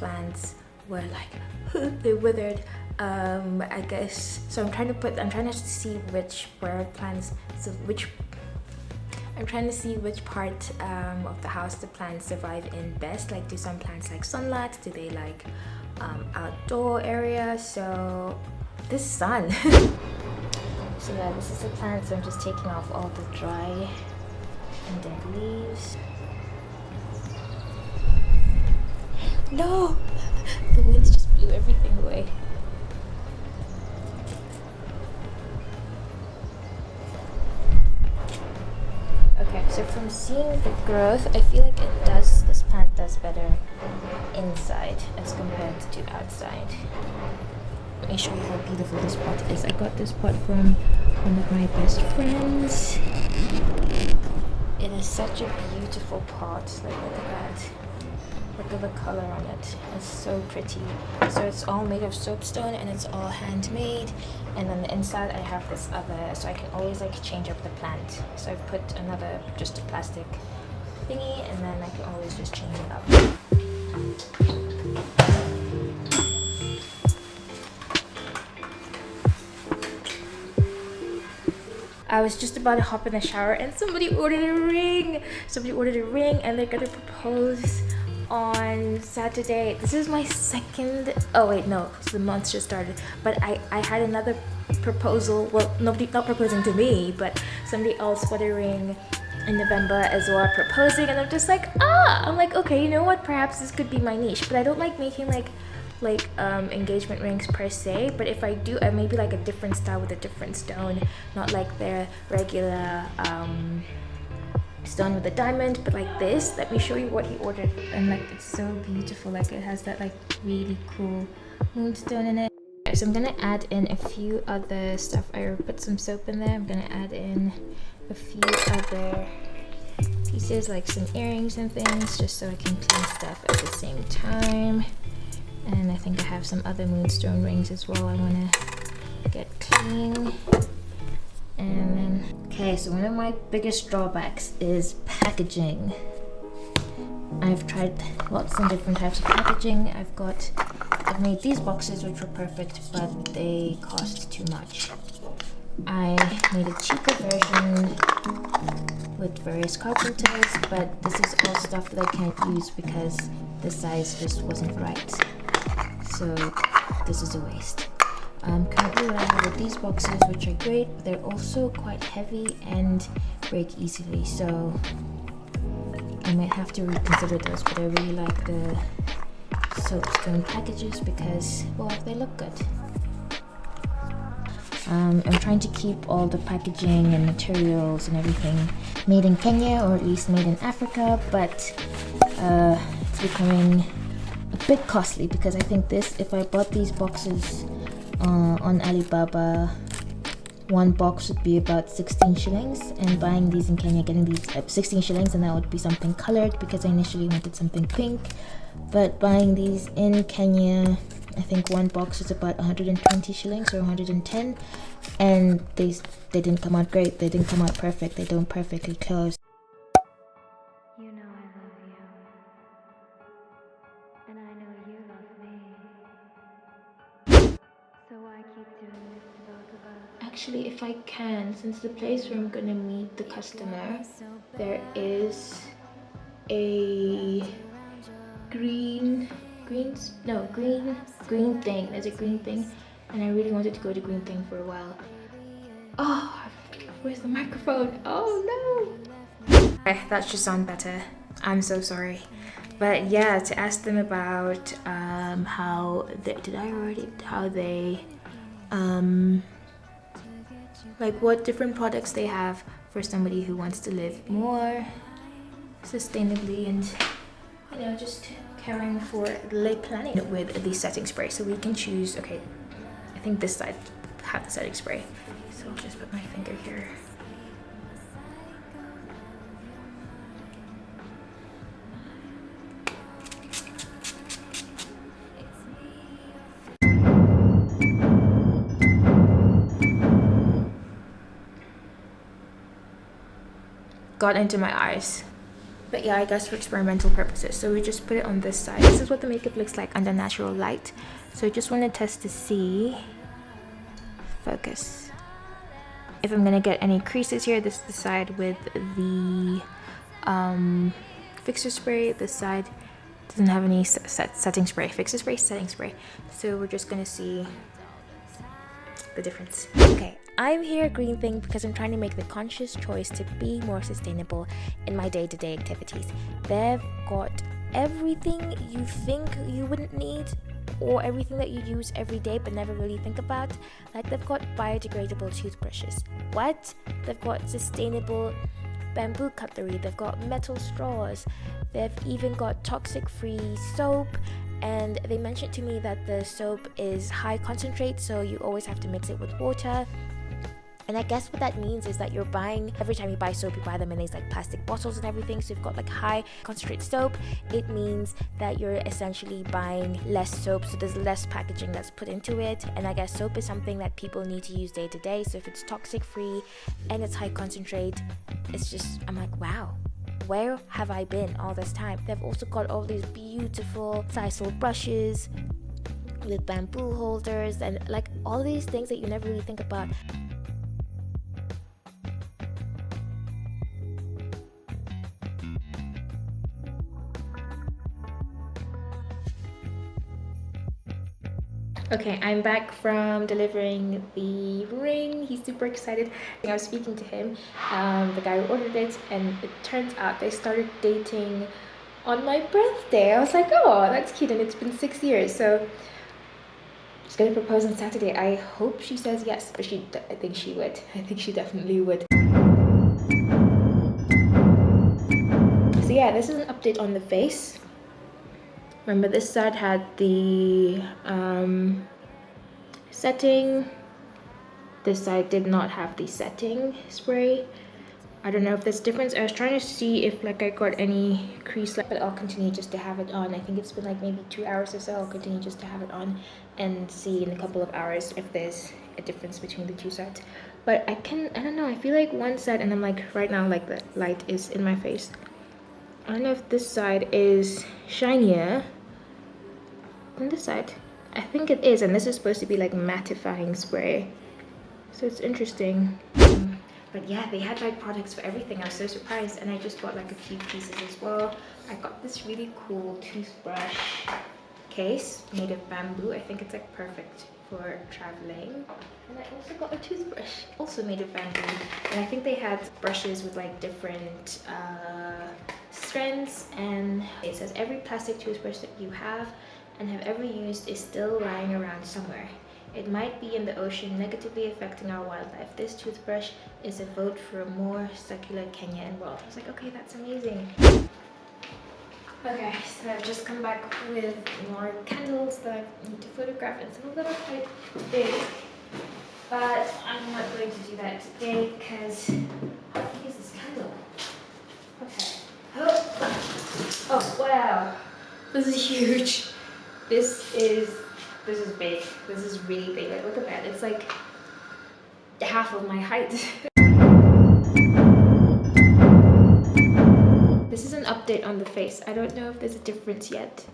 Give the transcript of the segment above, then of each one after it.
plants were like they withered. I guess so. I'm trying to see which plants. So I'm trying to see which part of the house the plants survive in best. Like, do some plants like sunlight? Do they like outdoor area? So this sun. So yeah, this is the plant. So I'm just taking off all the dry and dead leaves. No, the winds just blew everything away. Okay, so from seeing the growth, I feel like this plant does better inside as compared to outside. Let me show you how beautiful this pot is. I got this pot from one of my best friends. It is such a beautiful pot. Like, look at that. Look at the color on it. It's so pretty. So it's all made of soapstone and it's all handmade. And on the inside I have this other, so I can always like change up the plant. So I've put another, just a plastic thingy, and then I can always just change it up. I was just about to hop in the shower and somebody ordered a ring. And they're gonna propose on Saturday. This is my second, oh wait, no, so the month just started. But I had another proposal, well, nobody, not proposing to me, but somebody else got a ring in November as well, proposing, and I'm just like, I'm like, okay, you know what, perhaps this could be my niche. But I don't like making like engagement rings per se, but if I do, I maybe like a different style with a different stone, not like their regular stone with a diamond, but like this. Let me show you what he ordered. And like, it's so beautiful. Like, it has that like really cool moonstone in it. So I'm gonna add in a few other stuff. I put some soap in there. I'm gonna add in a few other pieces, like some earrings and things, just so I can clean stuff at the same time. And I think I have some other moonstone rings as well I want to get clean. And then, okay, so one of my biggest drawbacks is packaging. I've tried lots of different types of packaging. I've made these boxes which were perfect, but they cost too much. I made a cheaper version with various carpenters, but this is all stuff that I can't use because the size just wasn't right. So this is a waste. Currently what I have are these boxes, which are great, but they're also quite heavy and break easily, so I might have to reconsider those. But I really like the soapstone packages because, well, they look good. I'm trying to keep all the packaging and materials and everything made in Kenya, or at least made in Africa, but it's becoming a bit costly because I think if I bought these boxes on Alibaba, one box would be about 16 shillings, and buying these in Kenya, getting these at 16 shillings, and that would be something colored because I initially wanted something pink. But buying these in Kenya, I think one box is about 120 shillings or 110, and they didn't come out great. They didn't come out perfect. They don't perfectly close. You know I love you, and I know you love me. So why keep doing this to both of us? Actually, if I can, since the place where I'm gonna meet the customer, there is a green thing. There's a green thing, and I really wanted to go to green thing for a while. Oh, where's the microphone? Oh no! Okay, that should sound better. I'm so sorry. But yeah, to ask them about how they like what different products they have for somebody who wants to live more sustainably, and you know, just caring for the planet with the setting spray. So we can choose, okay, I think this side have the setting spray, so I'll just put my finger here. Got into my eyes. But yeah, I guess for experimental purposes. So we just put it on this side. This is what the makeup looks like under natural light. So I just want to test to see, focus, if I'm gonna get any creases here. This is the side with the fixer spray. This side doesn't have any setting spray. Fixer spray, setting spray. So we're just gonna see the difference. Okay, I'm here green thing because I'm trying to make the conscious choice to be more sustainable in my day-to-day activities. They've got everything you think you wouldn't need, or everything that you use every day but never really think about. Like, they've got biodegradable toothbrushes. What? They've got sustainable bamboo cutlery. They've got metal straws. They've even got toxic-free soap. And they mentioned to me that the soap is high concentrate, so you always have to mix it with water. And I guess what that means is that you're buying, every time you buy soap, you buy them in these like plastic bottles and everything. So you've got like high concentrate soap. It means that you're essentially buying less soap, so there's less packaging that's put into it. And I guess soap is something that people need to use day to day. So if it's toxic free and it's high concentrate, it's just, I'm like, wow, where have I been all this time? They've also got all these beautiful sisal brushes with bamboo holders and like all these things that you never really think about. Okay, I'm back from delivering the ring. He's super excited. I was speaking to him, the guy who ordered it, and it turns out they started dating on my birthday. I was like, oh, that's cute, and it's been 6 years. So she's gonna propose on Saturday. I hope she says yes, but I think she would. I think she definitely would. So yeah, this is an update on the face. Remember, this side had the setting. This side did not have the setting spray. I don't know if there's a difference. I was trying to see if like I got any crease, but I'll continue just to have it on. I think it's been like maybe 2 hours or so. I'll continue just to have it on and see in a couple of hours if there's a difference between the two sides. But I don't know, I feel like one side, and I'm like right now, like the light is in my face. I don't know if this side is shinier than this side. I think it is, and this is supposed to be like mattifying spray. So it's interesting. But yeah, they had like products for everything. I was so surprised, and I just bought like a few pieces as well. I got this really cool toothbrush case made of bamboo. I think it's like perfect for traveling. And I also got a toothbrush also made of bamboo. And I think they had brushes with like different strengths, and it says every plastic toothbrush that you have and have ever used is still lying around somewhere. It might be in the ocean, negatively affecting our wildlife. This toothbrush is a vote for a more secular Kenya and world. I was like, okay, that's amazing. Okay, so I've just come back with more candles that I need to photograph, and some of them are quite big. But I'm not going to do that today because how big is this candle? Okay. Oh wow, this is huge. This is big. This is really big. Like, look at that. It's like half of my height. This is an update on the face. I don't know if there's a difference yet.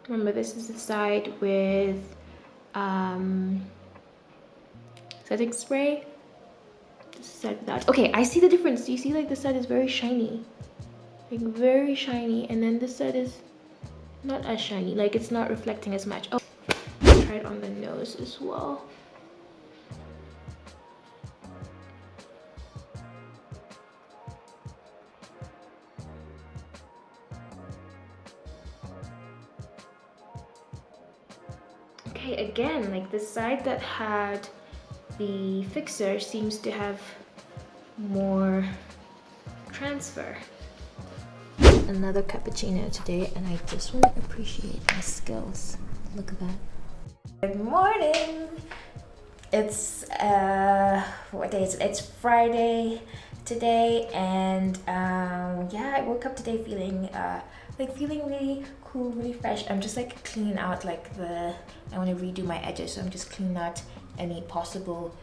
Remember, this is the side with setting spray. This side without. Okay, I see the difference. Do you see, like, this side is very shiny, like very shiny, and then this side is not as shiny, like it's not reflecting as much. Oh, try it on the nose as well. Okay, again, like the side that had the fixer seems to have more transfer. Another cappuccino today, and I just want to appreciate my skills. Look at that. Good morning. It's what day is it? It's Friday today, and yeah, I woke up today feeling feeling really cool, really fresh. I'm just like cleaning out like I want to redo my edges, so I'm just cleaning out any possible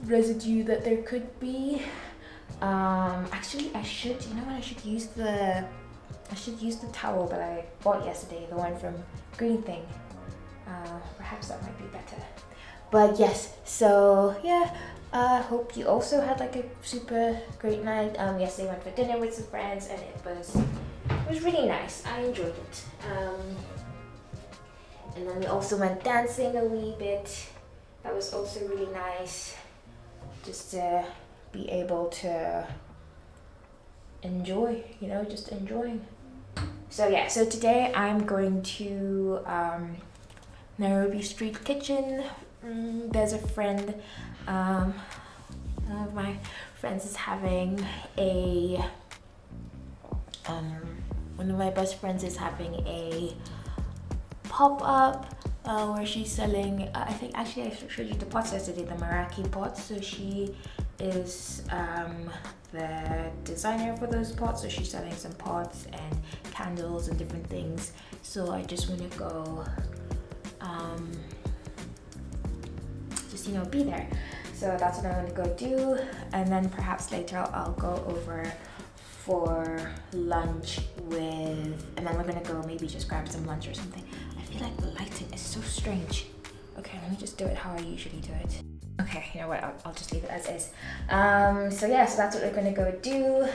residue that there could be. Actually, I should. You know what? I should use the towel that I bought yesterday, the one from Green Thing. Perhaps that might be better. But yes, so yeah. Hope you also had like a super great night. Yesterday went for dinner with some friends, and it was really nice. I enjoyed it. And then we also went dancing a wee bit. That was also really nice. Just to be able to enjoy, just enjoying. So yeah, so today I'm going to Nairobi Street Kitchen. There's a friend, one of my friends is having one of my best friends is having a pop-up where she's selling, I think actually I showed you the pots yesterday, the Meraki pots. So she is the designer for those pots, so she's selling some pots and candles and different things. So I just want to go just be there. So that's what I'm going to go do, and then perhaps later I'll go over for lunch and then we're going to go maybe just grab some lunch or something. I feel like the lighting is so strange. Okay, let me just do it how I usually do it. Okay, you know what, I'll just leave it as is. So that's what we're going to go do.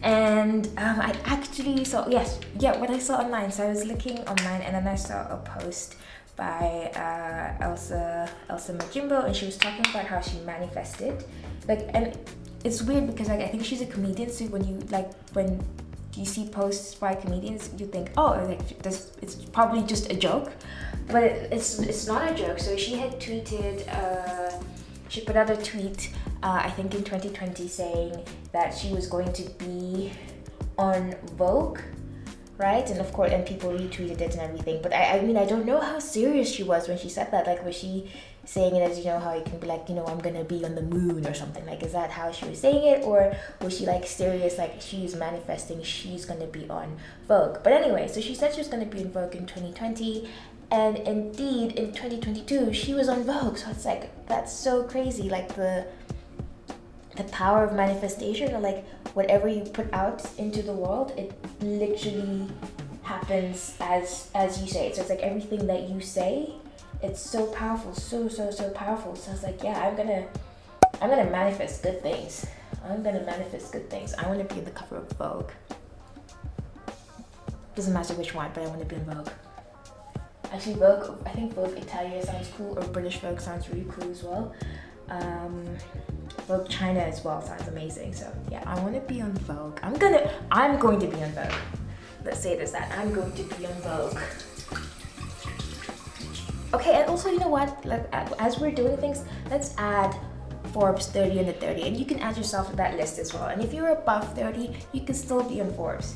And I actually saw, what I saw online. So I was looking online, and then I saw a post by Elsa Majimbo, and she was talking about how she manifested. And it's weird because I think she's a comedian, so when you see posts by comedians, you think, it's probably just a joke, but it's not a joke. So she had tweeted, she put out a tweet, I think in 2020, saying that she was going to be on Vogue, right? And of course, and people retweeted it and everything. But I mean, I don't know how serious she was when she said that. Like, was she saying it as, how you can be like, I'm gonna be on the moon or something? Like, is that how she was saying it? Or was she like serious, like she's manifesting she's gonna be on Vogue? But anyway, so she said she was gonna be in Vogue in 2020. And indeed, in 2022, she was on Vogue. So it's like, that's so crazy. Like the power of manifestation, or like whatever you put out into the world, it literally happens as you say it. So it's like everything that you say, it's so powerful, so powerful. So it's like, I'm gonna manifest good things. I want to be in the cover of Vogue. Doesn't matter which one, but I want to be in Vogue. Actually, Vogue, I think Vogue Italia sounds cool, or British Vogue sounds really cool as well. Vogue China as well sounds amazing. So I want to be on Vogue. I'm going to be on Vogue. Let's say this, that I'm going to be on Vogue. Okay, and also, you know what? Like, as we're doing things, let's add Forbes 30 under 30, and you can add yourself to that list as well. And if you're above 30, you can still be on Forbes,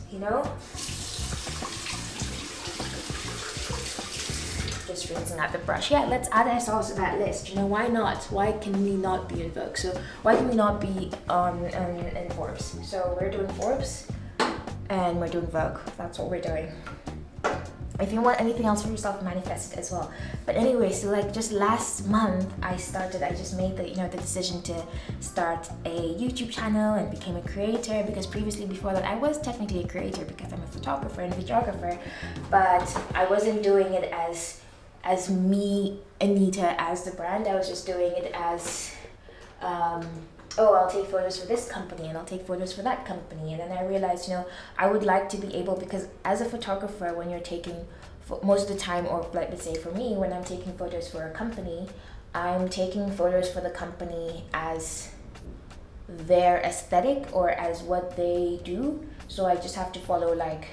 Just rinsing out the brush. Let's add ourselves to that list. Why not? Why can we not be in Vogue? So why can we not be in Forbes? So we're doing Forbes and we're doing Vogue. That's what we're doing. If you want anything else for yourself, manifest it as well. But anyway, so like just last month I just made the decision to start a YouTube channel and became a creator, because previously, before that, I was technically a creator because I'm a photographer and videographer, but I wasn't doing it as me, Anita, as the brand. I was just doing it as I'll take photos for this company and I'll take photos for that company. And then I realized, I would like to be able, because as a photographer, when you're taking, most of the time, or like, let's say for me, when I'm taking photos for a company, I'm taking photos for the company as their aesthetic or as what they do. So I just have to follow like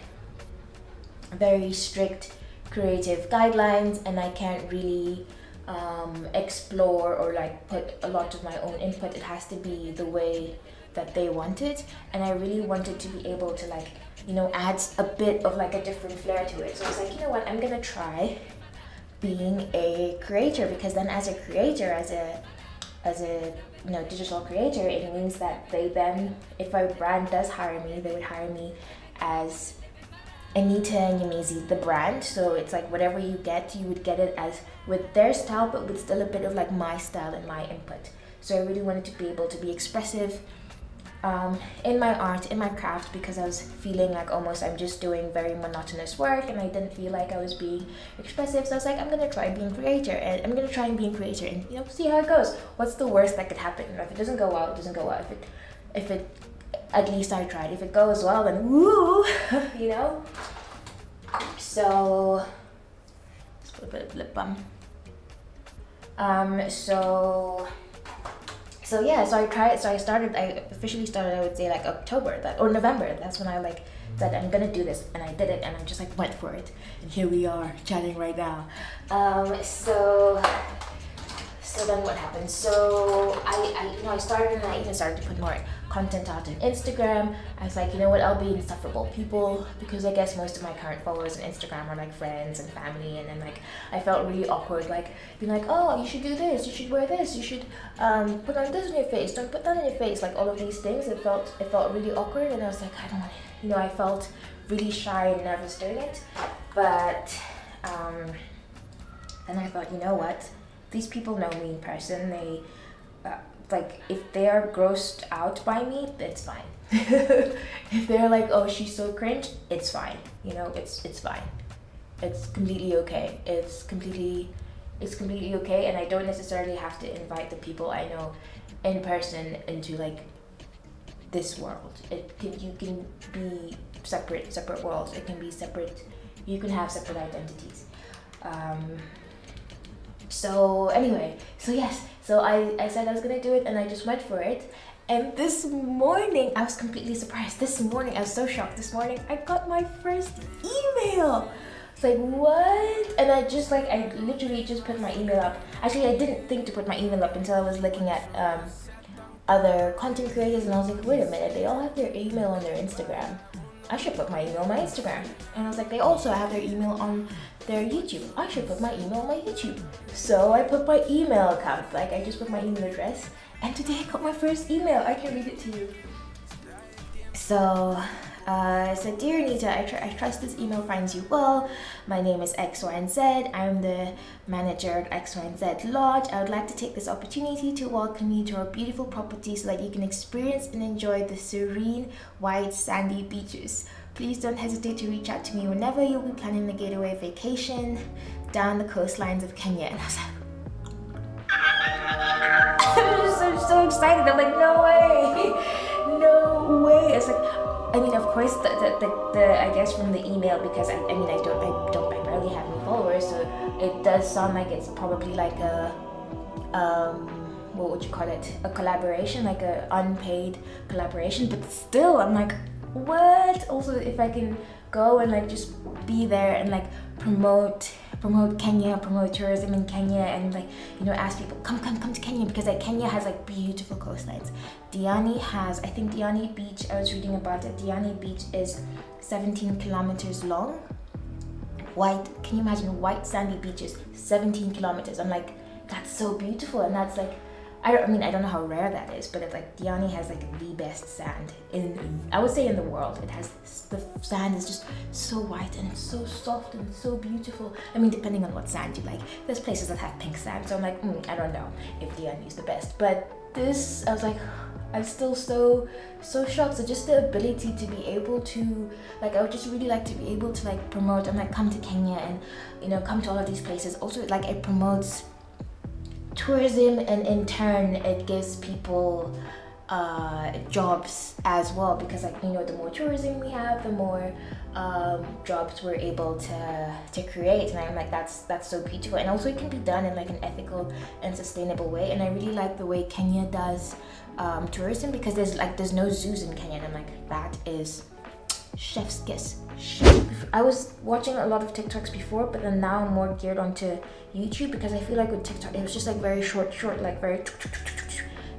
very strict creative guidelines, and I can't really explore or like put a lot of my own input. It has to be the way that they want it, and I really wanted to be able to like add a bit of like a different flair to it. So I was like, I'm gonna try being a creator, because then as a creator, as a digital creator, it means that they then, if a brand does hire me, they would hire me as Anitanyamizi, the brand. So it's like whatever you get, you would get it as with their style, but with still a bit of like my style and my input. So I really wanted to be able to be expressive, in my art, in my craft, because I was feeling like almost I'm just doing very monotonous work and I didn't feel like I was being expressive. So I was like, I'm gonna try being creator, and I'm gonna try and be a creator and, you know, see how it goes. What's the worst that could happen? You know, if it doesn't go well, it doesn't go well. If it at least I tried. If it goes well, then woo, you know. So let's put a bit of lip balm. So yeah, so I tried. So I officially started, I would say, like October or November. That's when I like said I'm gonna do this, and I did it, and I just like went for it, and here we are chatting right now. So then what happened? So I started, and I even started to put more content out on Instagram. I was like, you know what, I'll be insufferable people, because I guess most of my current followers on Instagram are like friends and family, and then like I felt really awkward, like being like, oh, you should do this, you should wear this, you should put on this on your face, don't put that on your face, like all of these things. It felt really awkward, and I was like, I don't want to, you know, I felt really shy and nervous doing it. But then I thought, you know what, these people know me in person. They like, if they are grossed out by me, it's fine. If they're like, oh, she's so cringe, it's fine. You know, it's fine. It's completely okay. It's completely okay, and I don't necessarily have to invite the people I know in person into like this world. You can be separate worlds. It can be separate. You can have separate identities. So anyway, so yes, so I said I was gonna do it, and I just went for it. And this morning, I was completely surprised. This morning, I was so shocked. This morning, I got my first email. It's like, what? And I literally just put my email up. Actually, I didn't think to put my email up until I was looking at other content creators, and I was like, wait a minute, they all have their email on their Instagram. I should put my email on my Instagram. And I was like, they also have their email on their YouTube. I should put my email on my YouTube. So I put my email account, like I just put my email address, and today I got my first email. I can read it to you. So I said, dear Anita, I trust this email finds you well. My name is X, Y, and Z. I'm the manager at X, Y, and Z Lodge. I would like to take this opportunity to welcome you to our beautiful property so that you can experience and enjoy the serene, white, sandy beaches. Please don't hesitate to reach out to me whenever you'll be planning a getaway vacation down the coastlines of Kenya. And I was like, I'm so excited. I'm like, no way. It's like, I mean, of course, the I guess from the email, because I don't primarily have any followers, so it does sound like it's probably like a what would you call it? A collaboration, like a unpaid collaboration. But still, I'm like, what? Also, if I can go and like just be there and like promote Kenya, promote tourism in Kenya, and like, you know, ask people come to Kenya, because like Kenya has like beautiful coastlines. Diani Beach, I was reading about it. Diani Beach is 17 kilometers long. White, can you imagine white sandy beaches, 17 kilometers? I'm like, that's so beautiful. And that's like, I don't know how rare that is, but it's like Diani has like the best sand I would say in the world. It has, the sand is just so white, and it's so soft and so beautiful. I mean, depending on what sand you like. There's places that have pink sand, so I'm like, I don't know if Diani is the best. But this, I was like, I'm still so shocked. So just the ability to be able to, like, I would just really like to be able to like promote and like come to Kenya and, you know, come to all of these places. Also, like, it promotes tourism, and in turn it gives people jobs as well, because like, you know, the more tourism we have, the more jobs we're able to create. And I'm like, that's so beautiful. And also it can be done in like an ethical and sustainable way. And I really like the way Kenya does tourism, because there's no zoos in Kenya, and I'm like, that is chef's kiss. I was watching a lot of TikToks before, but then now I'm more geared onto YouTube, because I feel like with TikTok it was just like very short, like very,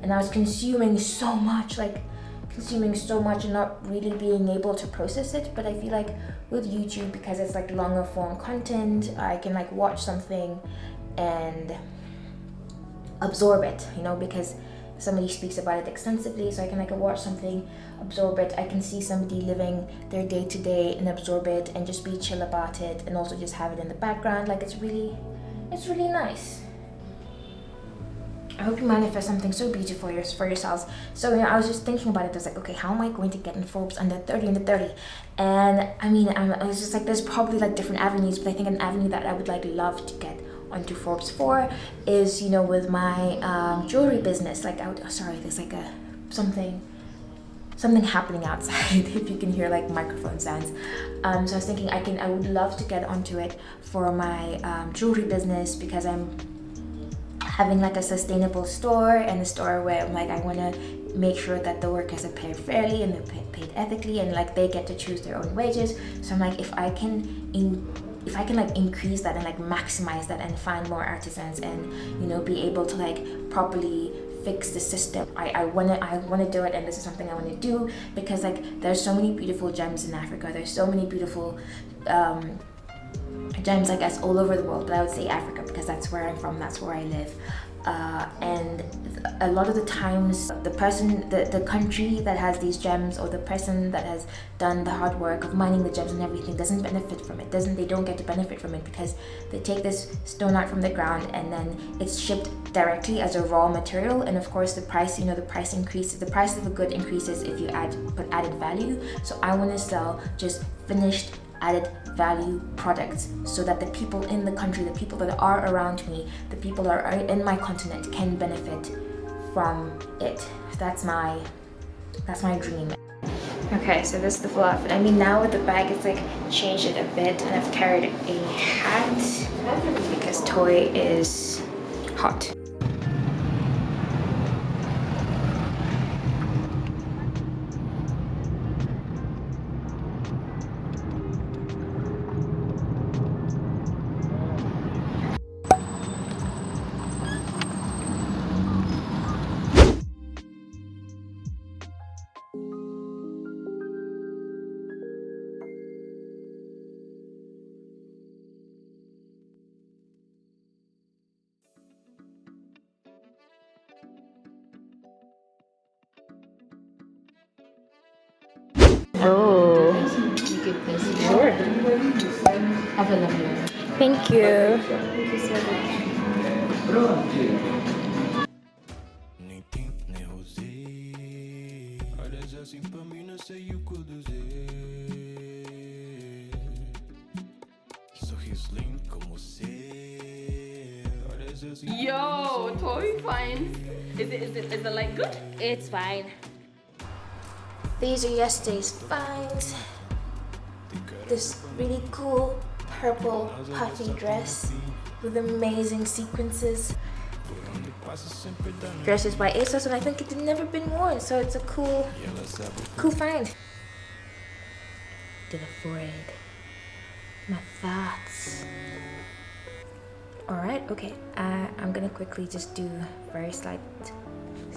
and I was consuming so much and not really being able to process it. But I feel like with YouTube, because it's like longer form content, I can like watch something and absorb it, you know, because somebody speaks about it extensively, so I can like watch something, absorb it. I can see somebody living their day-to-day and absorb it and just be chill about it, and also just have it in the background. Like, it's really nice. I hope you manifest something so beautiful for yourselves. So I was just thinking about it. I was like, okay, how am I going to get in Forbes under 30 under 30? And I mean, I was just like, there's probably like different avenues, but I think an avenue that I would like love to get onto Forbes for is, with my jewelry business. Like there's like something happening outside if you can hear like microphone sounds. So I was thinking I would love to get onto it for my jewelry business, because I'm having like a sustainable store, and a store where like I want to make sure that the workers are paid fairly and they're paid ethically, and like they get to choose their own wages. So I'm like, if I can like increase that and like maximize that and find more artisans and be able to like properly fix the system, I want to do it. And this is something I want to do because like there's so many beautiful gems in Africa. There's so many beautiful gems, I guess, all over the world, but I would say Africa because that's where I'm from, that's where I live. And a lot of the times the country that has these gems, or the person that has done the hard work of mining the gems and everything, doesn't benefit from it. They don't get to benefit from it because they take this stone out from the ground and then it's shipped directly as a raw material. And of course the price, the price increases. The price of a good increases if you put added value. So I want to sell just finished added value products, so that the people in the country, the people that are around me, the people that are in my continent can benefit from it. That's my dream. Okay, so this is the full outfit. I mean, now with the bag, it's like changed it a bit, and I've carried a hat because Toy is hot. Oh, sure. Have a lovely one. Thank you. Thank you so much. Yo, Toy fine. Is it like good? It's fine. These are yesterday's finds. This really cool purple puffy dress with amazing sequences. Dress is by ASOS, and I think it had never been worn, so it's a cool find. To the forehead. My thoughts. Alright, okay. I'm gonna quickly just do very slight,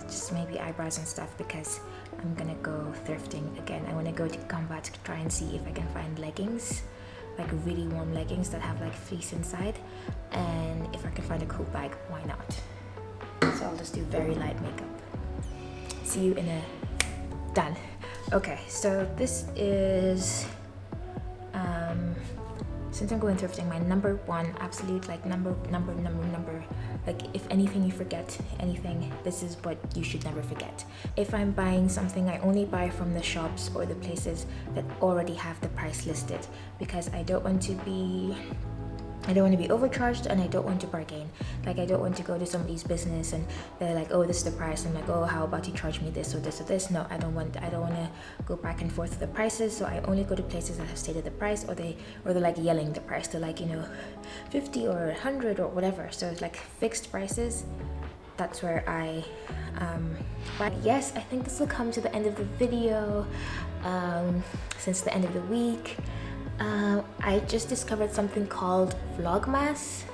just maybe eyebrows and stuff, because I'm gonna go thrifting again. I wanna go to Combat to try and see if I can find leggings, like really warm leggings that have like fleece inside, and if I can find a cool bag, why not? So I'll just do very light makeup. See you in a... done. Okay, so this is since I'm going thrifting, my number one absolute like number, like if anything you forget anything, this is what you should never forget. If I'm buying something, I only buy from the shops or the places that already have the price listed, because I don't want to be overcharged, and I don't want to bargain. Like, I don't want to go to somebody's business and they're like, oh, this is the price. I'm like, oh, how about you charge me this or this or this? No, I don't want to go back and forth with the prices. So I only go to places that have stated the price, or they're like yelling the price. They're like, 50 or 100 or whatever. So it's like fixed prices. That's where I but yes, I think this will come to the end of the video, since the end of the week. I just discovered something called Vlogmas,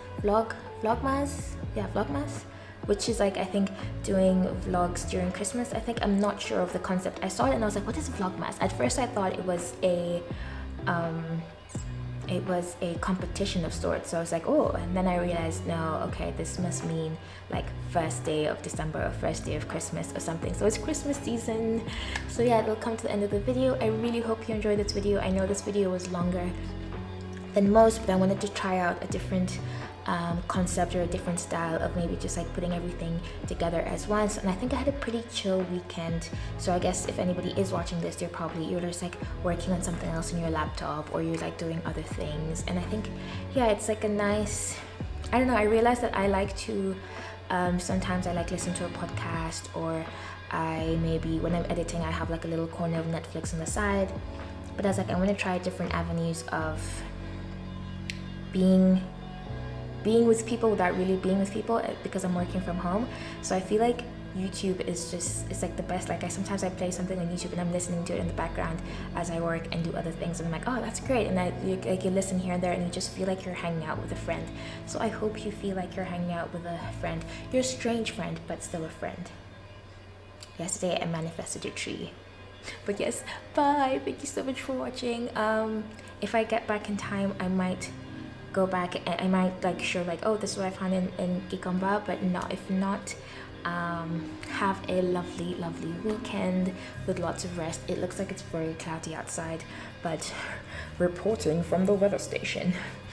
which is like, I think, doing vlogs during Christmas. I'm not sure of the concept. I saw it and I was like, what is Vlogmas? At first I thought it was a competition of sorts, so I was like, oh, and then I realized, no, okay, this must mean like first day of December or first day of Christmas or something. So it's Christmas season. So yeah, it'll come to the end of the video. I really hope you enjoyed this video. I know this video was longer than most, but I wanted to try out a different concept or a different style of maybe just like putting everything together as once. And I think I had a pretty chill weekend. So I guess if anybody is watching this, you're just like working on something else on your laptop, or you're like doing other things. And I think, yeah, it's like a nice, I don't know, I realized that I like to sometimes I like listen to a podcast, or I maybe when I'm editing I have like a little corner of Netflix on the side. But I was like, I want to try different avenues of being with people without really being with people, because I'm working from home. So I feel like YouTube is just, it's like the best. Like sometimes I play something on YouTube and I'm listening to it in the background as I work and do other things, and I'm like, oh, that's great. And you listen here and there and you just feel like you're hanging out with a friend. So I hope you feel like you're hanging out with a friend, your strange friend, but still a friend. Yesterday I manifested a tree. But yes, bye, thank you so much for watching. If I get back in time, I might go back and I might like show like, oh, this is what I found in Gikomba. But no, if not, have a lovely weekend with lots of rest. It looks like it's very cloudy outside, but reporting from the weather station.